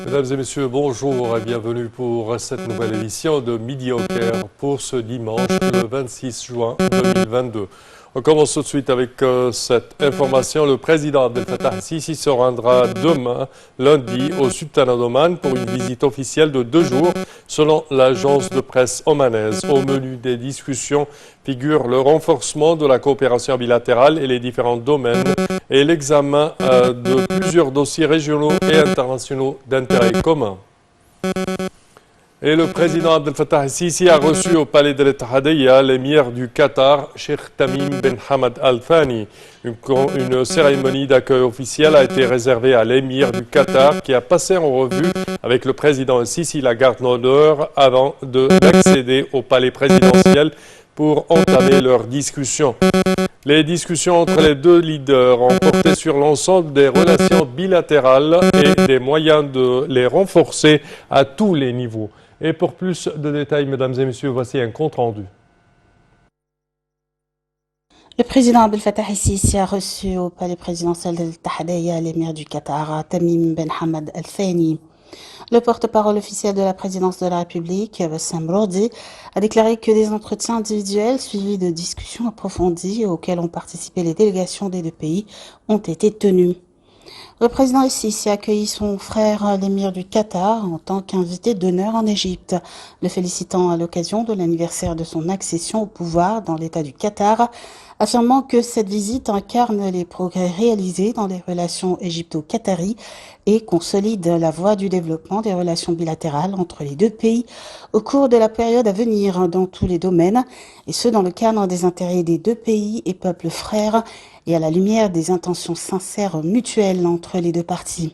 Mesdames et messieurs, bonjour et bienvenue pour cette nouvelle édition de Midi au Caire pour ce dimanche le 26 juin 2022. On commence tout de suite avec cette information. Le président Abdel Fattah el-Sisi se rendra demain, lundi, au Sultanat d'Oman pour une visite officielle de 2 jours, selon l'agence de presse omanaise. Au menu des discussions figure le renforcement de la coopération bilatérale et les différents domaines et l'examen de plusieurs dossiers régionaux et internationaux d'intérêt commun. Et le président Abdel Fattah el-Sisi a reçu au palais de l'Ittihadiyya l'émir du Qatar, Sheikh Tamim Ben Hamad Al Thani. Une cérémonie d'accueil officielle a été réservée à l'émir du Qatar qui a passé en revue avec le président el-Sisi la garde d'honneur avant d'accéder au palais présidentiel pour entamer leurs discussions. Les discussions entre les deux leaders ont porté sur l'ensemble des relations bilatérales et des moyens de les renforcer à tous les niveaux. Et pour plus de détails, mesdames et messieurs, voici un compte rendu. Le président Abdel Fattah el-Sisi a reçu au palais présidentiel de l'Ittihadiyya l'émir du Qatar, Tamim Ben Hamad Al Thani. Le porte-parole officiel de la présidence de la République, Bassem Brourdi, a déclaré que des entretiens individuels suivis de discussions approfondies auxquelles ont participé les délégations des deux pays ont été tenus. Le président el-Sisi a accueilli son frère, l'émir du Qatar, en tant qu'invité d'honneur en Égypte, le félicitant à l'occasion de l'anniversaire de son accession au pouvoir dans l'État du Qatar, affirmant que cette visite incarne les progrès réalisés dans les relations égypto-qataries et consolide la voie du développement des relations bilatérales entre les deux pays au cours de la période à venir dans tous les domaines, et ce dans le cadre des intérêts des deux pays et peuples frères et à la lumière des intentions sincères mutuelles entre les deux parties.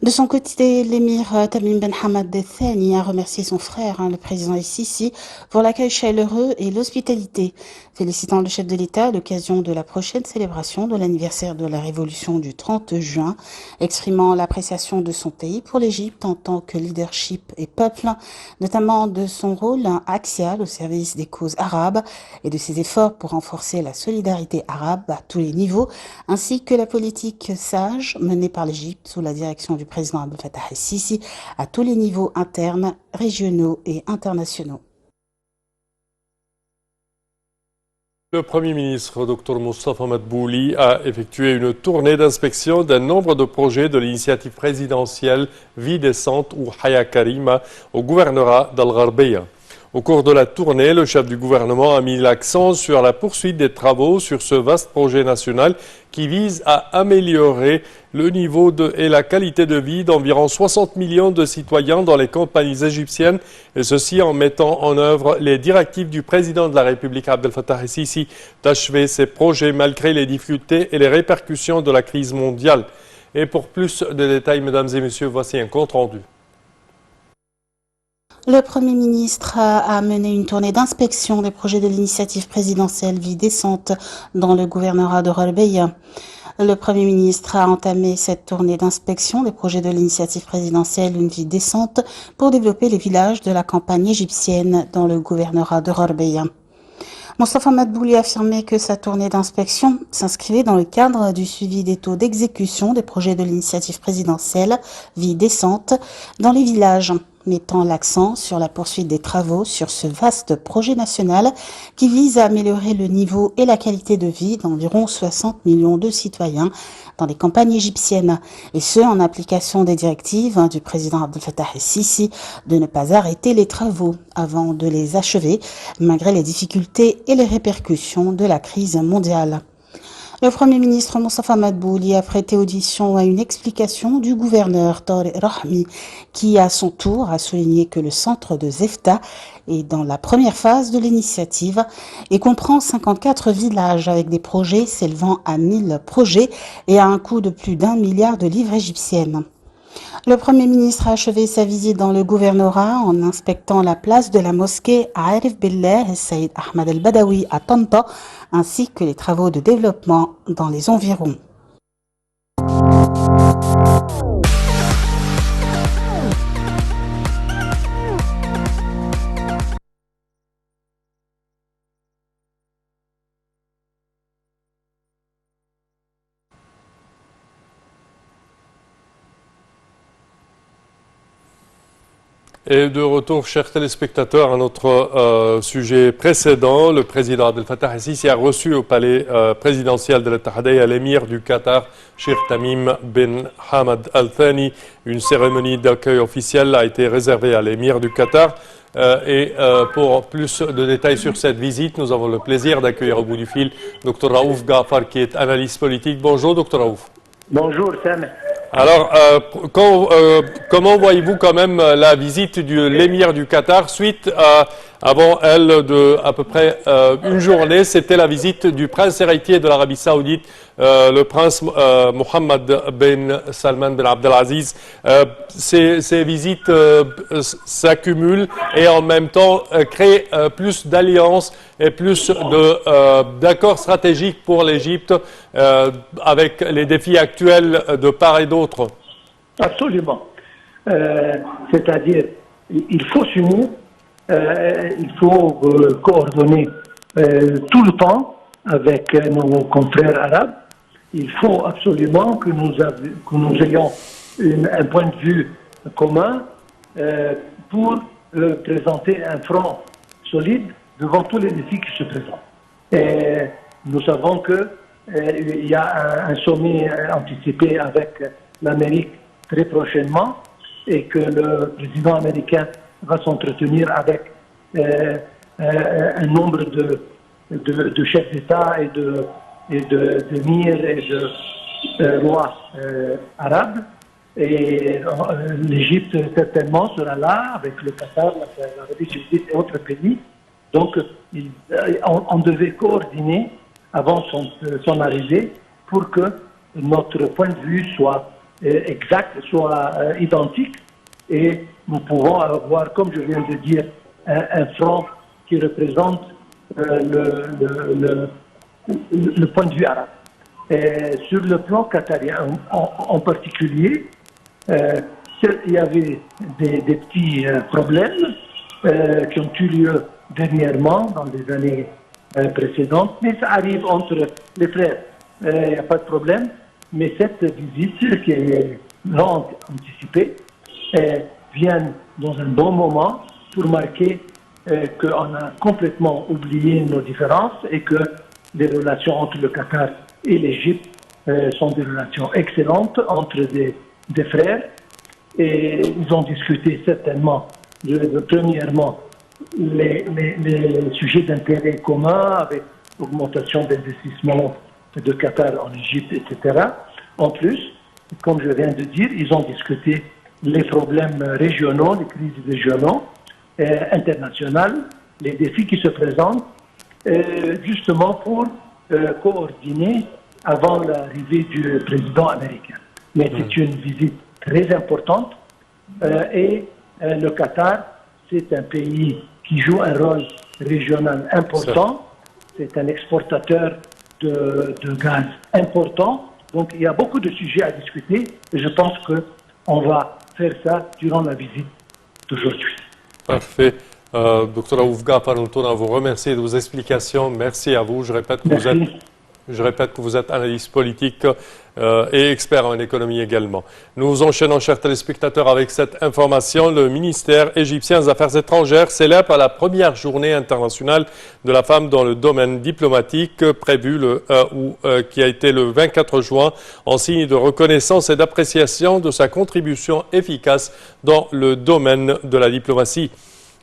De son côté, l'émir Tamim Ben Hamad Al Thani a remercié son frère, le président el-Sisi, pour l'accueil chaleureux et l'hospitalité, félicitant le chef de l'État à l'occasion de la prochaine célébration de l'anniversaire de la Révolution du 30 juin, exprimant l'appréciation de son pays pour l'Égypte en tant que leadership et peuple, notamment de son rôle axial au service des causes arabes et de ses efforts pour renforcer la solidarité arabe à tous les niveaux, ainsi que la politique sage menée par l'Égypte sous la direction du président Abdel Fattah el-Sisi à tous les niveaux internes, régionaux et internationaux. Le Premier ministre, Dr Moustapha Madbouli, a effectué une tournée d'inspection d'un nombre de projets de l'initiative présidentielle Vie décente ou Haya Karima au gouvernorat d'Al-Gharbiya. Au cours de la tournée, le chef du gouvernement a mis l'accent sur la poursuite des travaux sur ce vaste projet national qui vise à améliorer le niveau et la qualité de vie d'environ 60 millions de citoyens dans les campagnes égyptiennes, et ceci en mettant en œuvre les directives du président de la République Abdel Fattah el-Sisi d'achever ces projets malgré les difficultés et les répercussions de la crise mondiale. Et pour plus de détails, mesdames et messieurs, voici un compte rendu. Le Premier ministre a mené une tournée d'inspection des projets de l'initiative présidentielle Vie décente dans le gouvernorat de Gharbiya. Le Premier ministre a entamé cette tournée d'inspection des projets de l'initiative présidentielle Une vie décente pour développer les villages de la campagne égyptienne dans le gouvernorat de Gharbiya. Moustapha Madbouli a affirmé que sa tournée d'inspection s'inscrivait dans le cadre du suivi des taux d'exécution des projets de l'initiative présidentielle Vie décente dans les villages, mettant l'accent sur la poursuite des travaux sur ce vaste projet national qui vise à améliorer le niveau et la qualité de vie d'environ 60 millions de citoyens dans les campagnes égyptiennes, et ce en application des directives du président Abdel Fattah el-Sisi de ne pas arrêter les travaux avant de les achever, malgré les difficultés et les répercussions de la crise mondiale. Le Premier ministre Moustapha Madbouli a prêté audition à une explication du gouverneur Tariq Rahmi, qui à son tour a souligné que le centre de Zefta est dans la première phase de l'initiative et comprend 54 villages avec des projets s'élevant à 1000 projets et à un coût de plus d'1 milliard de livres égyptiennes. Le Premier ministre a achevé sa visite dans le gouvernorat en inspectant la place de la mosquée Arif Billah et Saïd Ahmad el-Badawi à Tanta, ainsi que les travaux de développement dans les environs. Et de retour, chers téléspectateurs, à notre sujet précédent, le président Abdel Fattah el-Sisi a reçu au palais présidentiel de l'Ittihadiyya l'émir du Qatar, Sheikh Tamim bin Hamad Al Thani. Une cérémonie d'accueil officielle a été réservée à l'émir du Qatar. Pour plus de détails sur cette visite, nous avons le plaisir d'accueillir au bout du fil Dr Raouf Ghaffar, qui est analyste politique. Bonjour, Dr Raouf. Bonjour, Sam. Alors, comment voyez-vous quand même la visite de l'émir du Qatar suite avant elle de à peu près une journée? C'était la visite du prince héritier de l'Arabie Saoudite, le prince Mohammed bin Salman bin Abdelaziz. Ces visites s'accumulent et en même temps créent plus d'alliances et plus d'accords stratégiques pour l'Égypte avec les défis actuels de part et d'autre. Absolument. C'est-à-dire, il faut s'unir, il faut coordonner tout le temps avec nos confrères arabes. Il faut absolument que nous ayons un point de vue commun pour présenter un front solide devant tous les défis qui se présentent. Et nous savons qu'il y a un sommet anticipé avec l'Amérique très prochainement et que le président américain va s'entretenir avec un nombre de chefs d'État et d'émirs et de rois arabes. Et l'Égypte certainement sera là avec le Qatar, l'Arabie Saoudite et autres pays. Donc on devait coordonner avant son arrivée pour que notre point de vue soit exact, soit identique, et nous pouvons avoir, comme je viens de dire, un front qui représente le point de vue arabe. Et sur le plan qatarien en particulier, il y avait des petits problèmes qui ont eu lieu dernièrement, dans les années précédentes, mais ça arrive entre les frères, il n'y a pas de problème. Mais cette visite qui est non anticipée vient dans un bon moment pour marquer qu'on a complètement oublié nos différences et que les relations entre le Qatar et l'Égypte sont des relations excellentes entre des frères. Et ils ont discuté certainement, premièrement, les sujets d'intérêt commun avec l'augmentation d'investissements de Qatar en Égypte, etc. En plus, comme je viens de dire, ils ont discuté les problèmes régionaux, les crises régionaux, internationales, les défis qui se présentent, justement pour coordonner avant l'arrivée du président américain. Mais c'est une visite très importante et le Qatar, c'est un pays qui joue un rôle régional important. C'est un exportateur de gaz important. Donc il y a beaucoup de sujets à discuter et je pense qu'on va faire ça durant la visite d'aujourd'hui. Parfait. Dr Raouf Ghaffar, nous tenons à vous remercier de vos explications. Merci à vous. Je répète que vous êtes analyste politique et expert en économie également. Nous enchaînons, chers téléspectateurs, avec cette information. Le ministère égyptien des Affaires étrangères célèbre la première journée internationale de la femme dans le domaine diplomatique prévue qui a été le 24 juin en signe de reconnaissance et d'appréciation de sa contribution efficace dans le domaine de la diplomatie.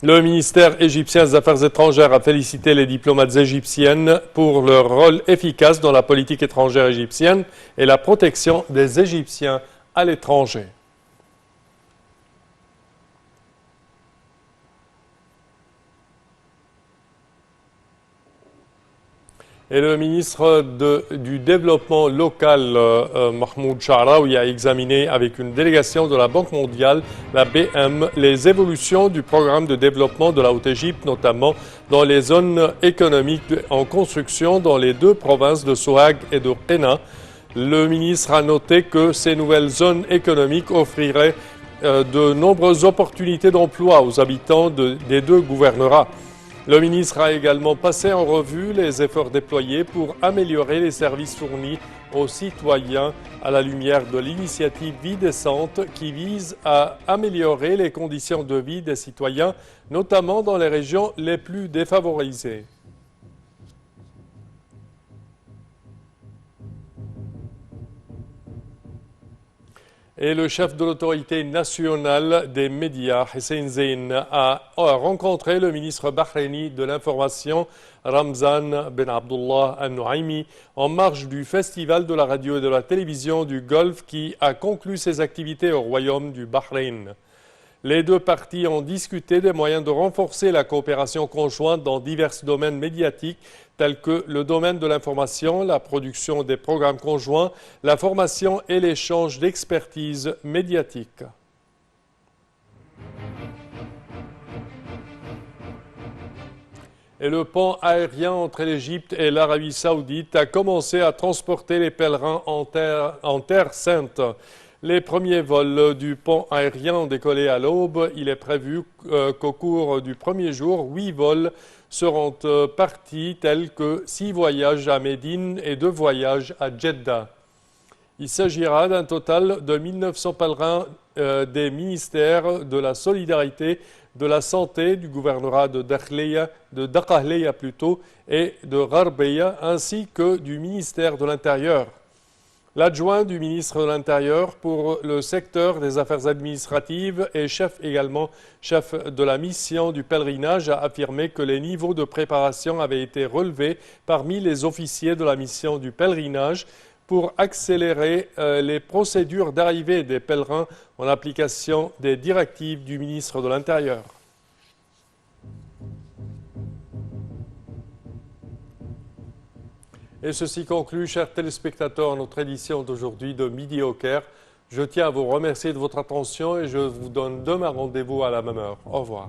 Le ministère égyptien des Affaires étrangères a félicité les diplomates égyptiennes pour leur rôle efficace dans la politique étrangère égyptienne et la protection des Égyptiens à l'étranger. Et le ministre du Développement local, Mahmoud Sha'raoui, a examiné avec une délégation de la Banque mondiale, la BM, les évolutions du programme de développement de la Haute-Égypte, notamment dans les zones économiques en construction dans les deux provinces de Souag et de Qena. Le ministre a noté que ces nouvelles zones économiques offriraient de nombreuses opportunités d'emploi aux habitants des deux gouvernorats. Le ministre a également passé en revue les efforts déployés pour améliorer les services fournis aux citoyens à la lumière de l'initiative Vie décente qui vise à améliorer les conditions de vie des citoyens, notamment dans les régions les plus défavorisées. Et le chef de l'autorité nationale des médias, Hussein Zein, a rencontré le ministre bahreïni de l'information, Ramzan Ben Abdullah Al-Nouaimi, en marge du Festival de la radio et de la télévision du Golfe qui a conclu ses activités au Royaume du Bahreïn. Les deux parties ont discuté des moyens de renforcer la coopération conjointe dans divers domaines médiatiques tels que le domaine de l'information, la production des programmes conjoints, la formation et l'échange d'expertise médiatique. Et le pont aérien entre l'Égypte et l'Arabie saoudite a commencé à transporter les pèlerins en terre sainte. Les premiers vols du pont aérien ont décollé à l'aube. Il est prévu qu'au cours du premier jour, 8 vols seront partis, tels que 6 voyages à Médine et 2 voyages à Jeddah. Il s'agira d'un total de 1900 pèlerins des ministères de la Solidarité, de la Santé, du gouvernorat de Dakhleya plutôt, et de Gharbeya, ainsi que du ministère de l'Intérieur. L'adjoint du ministre de l'Intérieur pour le secteur des affaires administratives et chef de la mission du pèlerinage a affirmé que les niveaux de préparation avaient été relevés parmi les officiers de la mission du pèlerinage pour accélérer les procédures d'arrivée des pèlerins en application des directives du ministre de l'Intérieur. Et ceci conclut, chers téléspectateurs, notre édition d'aujourd'hui de Midi au Caire. Je tiens à vous remercier de votre attention et je vous donne demain rendez-vous à la même heure. Au revoir.